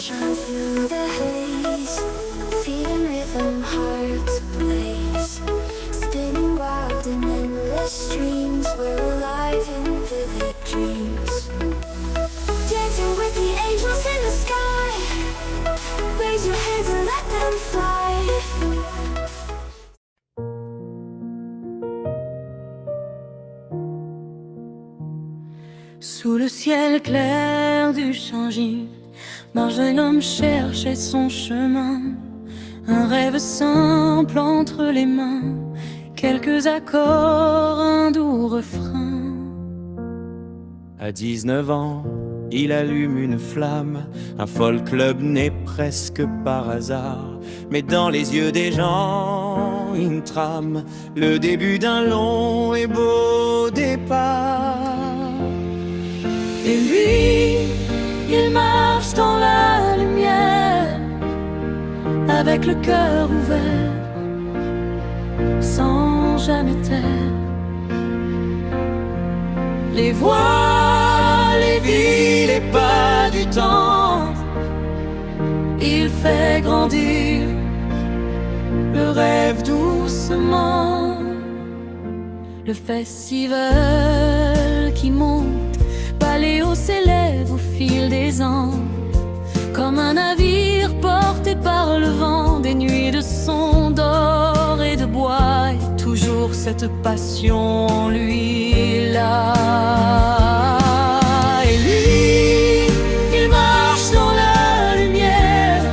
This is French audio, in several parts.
shine through the haze, feet in rhythm, hearts ablaze, spinning wild in endless dreams. We're alive in vivid dreams, dancing with the angels in the sky. Raise your hands and let them fly. Sous le ciel clair du Changy, marche un homme cherchait son chemin. Un rêve simple entre les mains, quelques accords, un doux refrain. À 19 ans, il allume une flamme. Un folk club naît presque par hasard. Mais dans les yeux des gens, une trame, le début d'un long et beau départ. Et lui, il marche dans la lumière, avec le cœur ouvert, sans jamais taire. Les voix, les vies, les pas du temps, il fait grandir le rêve doucement. Le festival qui monte, Paléo s'élève au fil des ans, comme un navire porté par le vent. Des nuits de son d'or et de bois, et toujours cette passion en lui là. Et lui, il marche dans la lumière,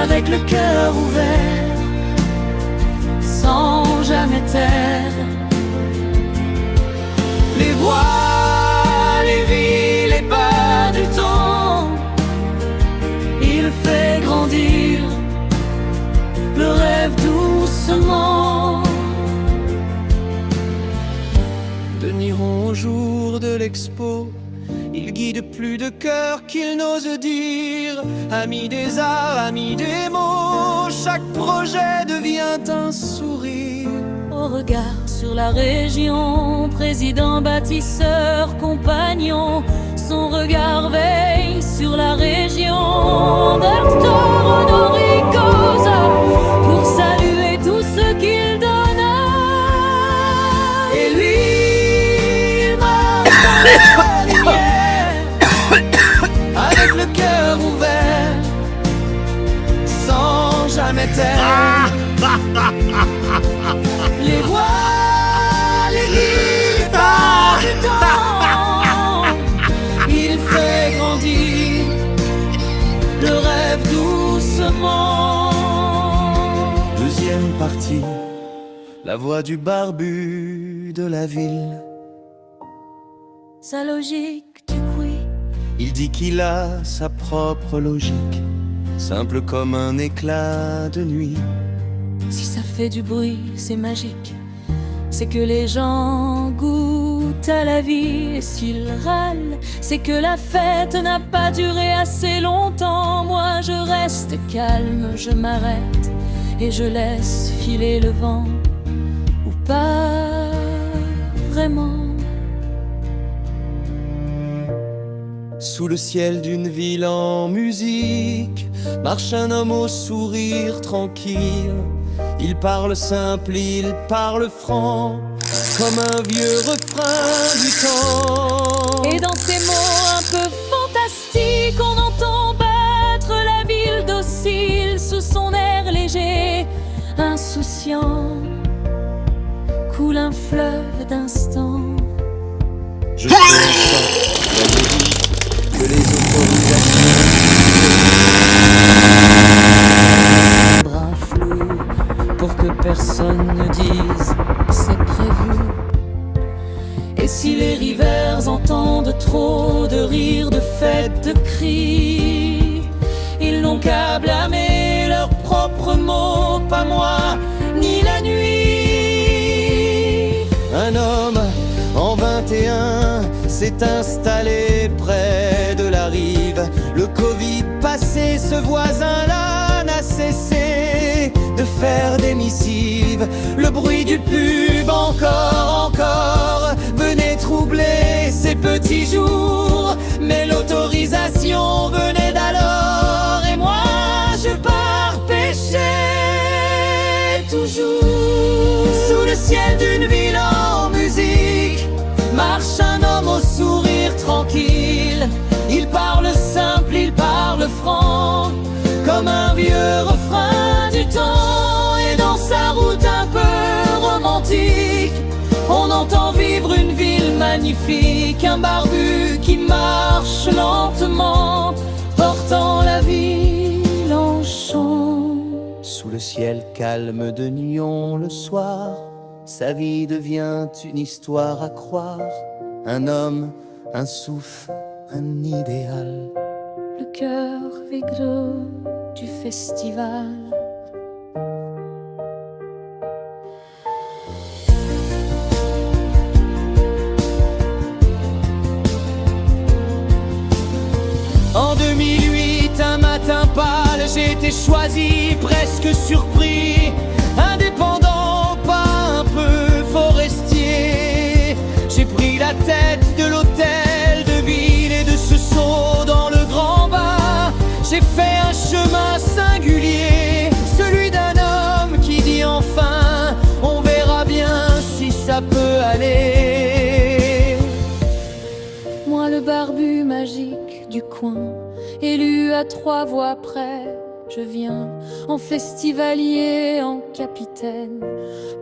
avec le cœur ouvert, sans jamais taire. Les voix, les vies, les pas du temps, il fait grandir le rêve doucement. De Niron au jour de l'expo, il guide plus de cœur qu'il n'ose dire. Ami des arts, ami des mots, chaque projet devient un sourire. Au regard sur la région, président, bâtisseur, compagnon, son regard veille sur la région. Doctor honoris causa, pour saluer tout ce qu'il donna. Et lui, il marche dans la lumière, avec le cœur ouvert, sans jamais taire. Les voix, les vies, pas du temps, il fait grandir le rêve doucement. Deuxième partie, la voix du barbu de la ville. Sa logique du bruit, Il dit qu'il a sa propre logique, simple comme un éclat de nuit. si ça fait du bruit, c'est magique. C'est que les gens goûtent à la vie. Et s'ils râlent, c'est que la fête n'a pas duré assez longtemps. Moi je reste calme, je m'arrête et je laisse filer le vent. Ou pas vraiment. Sous le ciel d'une ville en musique, marche un homme au sourire tranquille. Il parle simple, il parle franc, comme un vieux refrain du temps. Et dans ces mots un peu fantastiques, on entend battre la ville docile sous son air léger, insouciant. Coule un fleuve d'instants. Je fais en sorte, la musique, que les autorisations Bras flou pour que personne ne dise c'est prévu. Et si les rivers entendent trop de rires, de fêtes, de cris, ils n'ont qu'à blâmer leurs propres mots, pas moi ni la nuit. Un homme en 21 s'est installé près de la rive. Le Covid passé, ce voisin-là n'a cessé de faire des missives. Le bruit du pub encore venait troubler ces petits jours. Mais l'autorisation venait d'alors. magnifique, un barbu qui marche lentement, portant la ville en chant. Sous le ciel calme de Nyon le soir, sa vie devient une histoire à croire. Un homme, un souffle, un idéal. Le cœur vigoureux du festival. En 2008, un matin pâle, j'ai été choisi, presque surpris. Indépendant, pas un peu forestier. J'ai pris la tête de l'hôtel de ville et de ce saut dans le grand bain. J'ai fait un chemin singulier, celui d'un homme qui dit enfin, on verra bien si ça peut aller. Moi le barbu magique du coin, élu à 3 voix près, je viens en festivalier, en capitaine,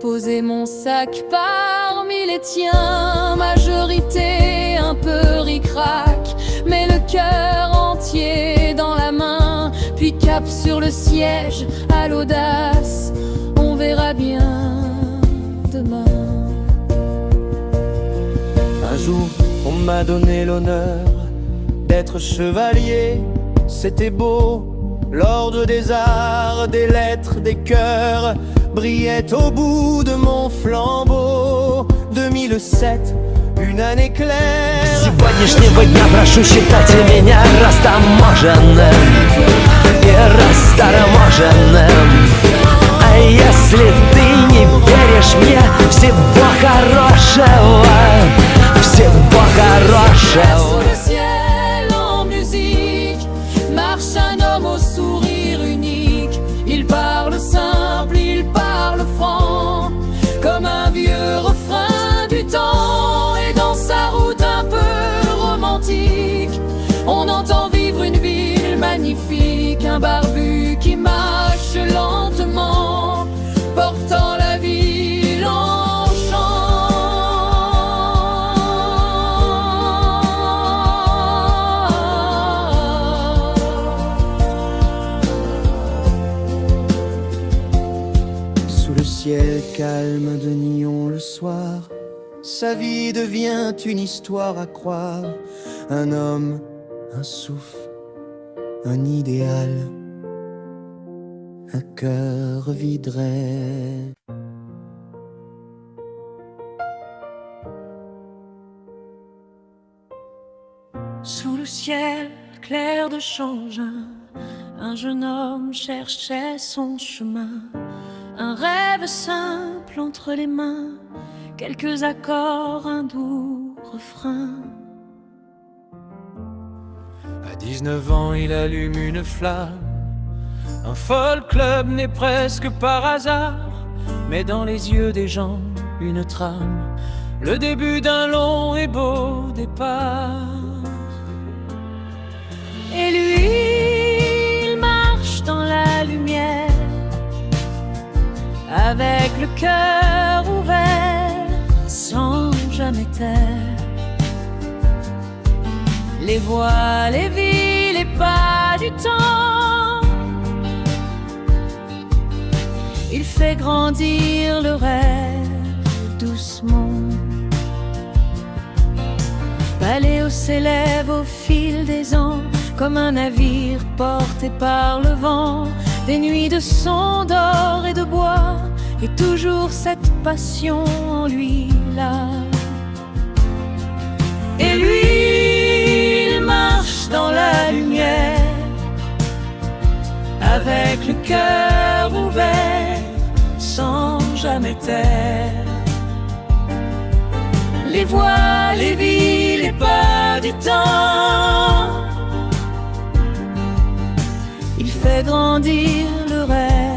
poser mon sac parmi les tiens. Majorité un peu ric-rac, mais le cœur entier dans la main. Puis cap sur le siège, à l'audace, on verra bien demain. Un jour, on m'a donné l'honneur d'être chevalier, c'était beau. L'ordre des arts, des lettres, des cœurs brillait au bout de mon flambeau. 2007, une année claire. С сегодняшнего дня прошу считать меня растаможенным и растаможенным. А если ты не веришь мне, всего хорошего, всего хорошего. Sous le ciel en musique, marche un homme au sourire unique. Il parle simple, il parle franc, comme un vieux refrain du temps. Et dans sa route un peu romantique, on entend vivre une ville magnifique. Un barbu qui marche lentement, portant la ville en Sous le ciel calme de Nyon le soir, sa vie devient une histoire à croire. Un homme, un souffle, un idéal, un cœur viderait. Sous le ciel clair de Changin, un jeune homme cherchait son chemin. Un rêve simple entre les mains, quelques accords, un doux refrain. À 19 ans, il allume une flamme. Un folk club n'est presque par hasard, mais dans les yeux des gens, une trame. Le début d'un long et beau départ. Et lui, il marche dans la lumière, avec le cœur ouvert, sans jamais taire. Les voix, les vies, les pas du temps. Il fait grandir le rêve doucement. Paléo s'élève au fil des ans, comme un navire porté par le vent. Des nuits de son d'or et de bois, et toujours cette passion en lui là. Et lui, il marche dans la lumière, avec le cœur ouvert, sans jamais taire. Les voix, les vies, les pas du temps. Il fait grandir le rêve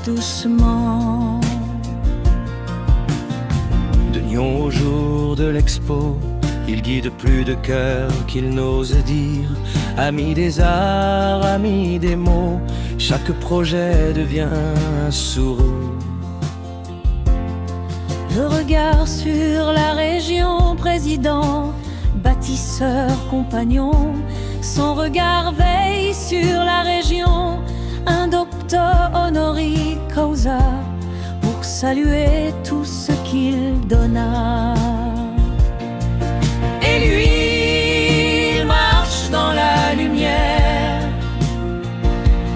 doucement. De Nyon au jour de l'expo, il guide plus de cœur qu'il n'ose dire. Ami des arts, ami des mots, chaque projet devient un sourire. Le regard sur la région, président, bâtisseur, compagnon. Son regard veille sur la région, un docteur honoris causa, pour saluer tout ce qu'il donna. Et lui, il marche dans la lumière,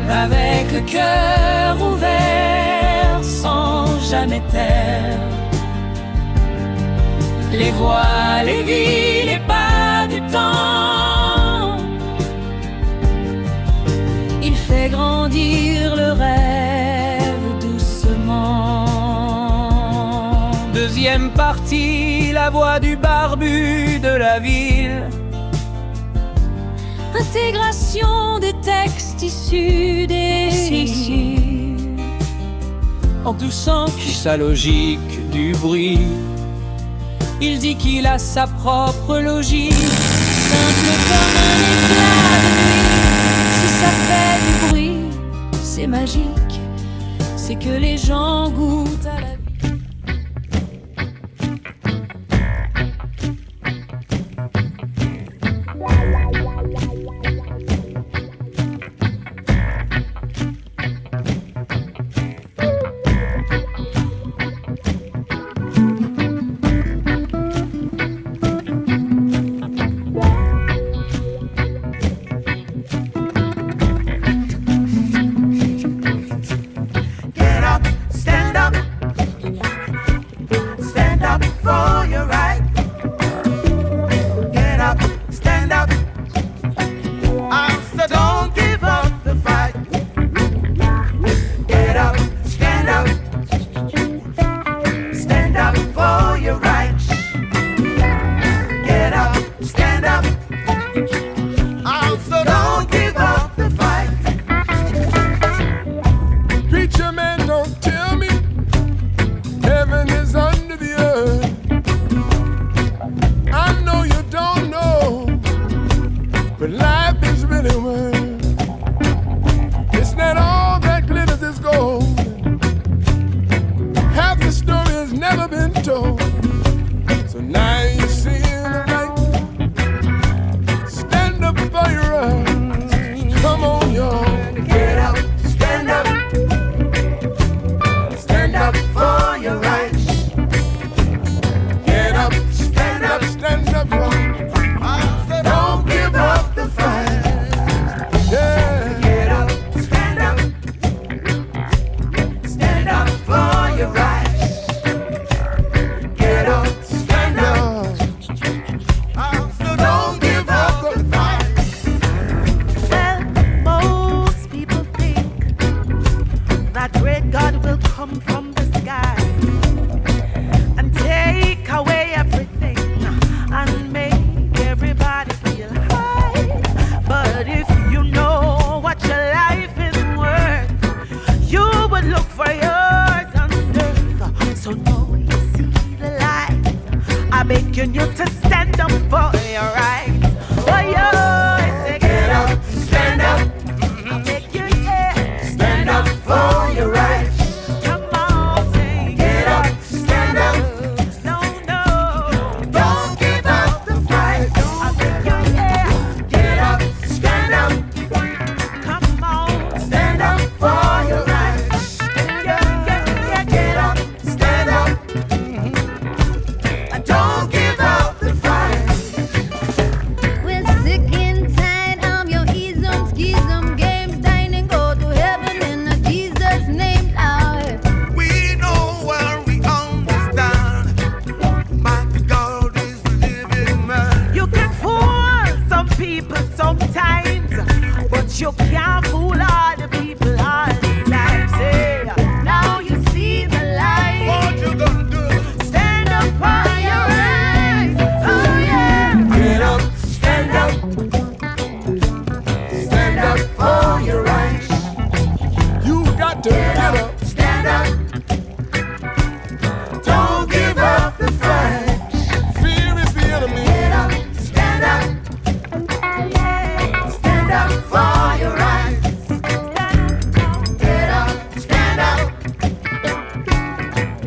avec le cœur ouvert, sans jamais taire. Les voies, les vies, les pas du temps, il fait grandir le rêve doucement. Deuxième partie, la voix du barbu de la ville. Intégration des textes issus des fissures, En toussant sa logique du bruit, il dit qu'il a sa propre logique, simple comme un éclat de nuit. Si ça fait du bruit, c'est magique, c'est que les gens goûtent à la vie.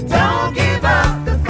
Don't give up the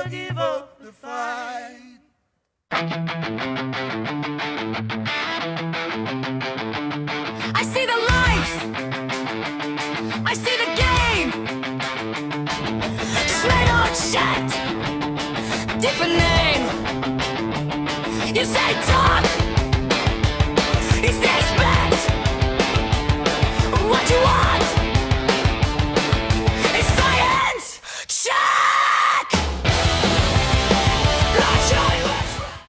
give up the fight. I see the lights, I see the game. Straight on shit, different name. You say talk,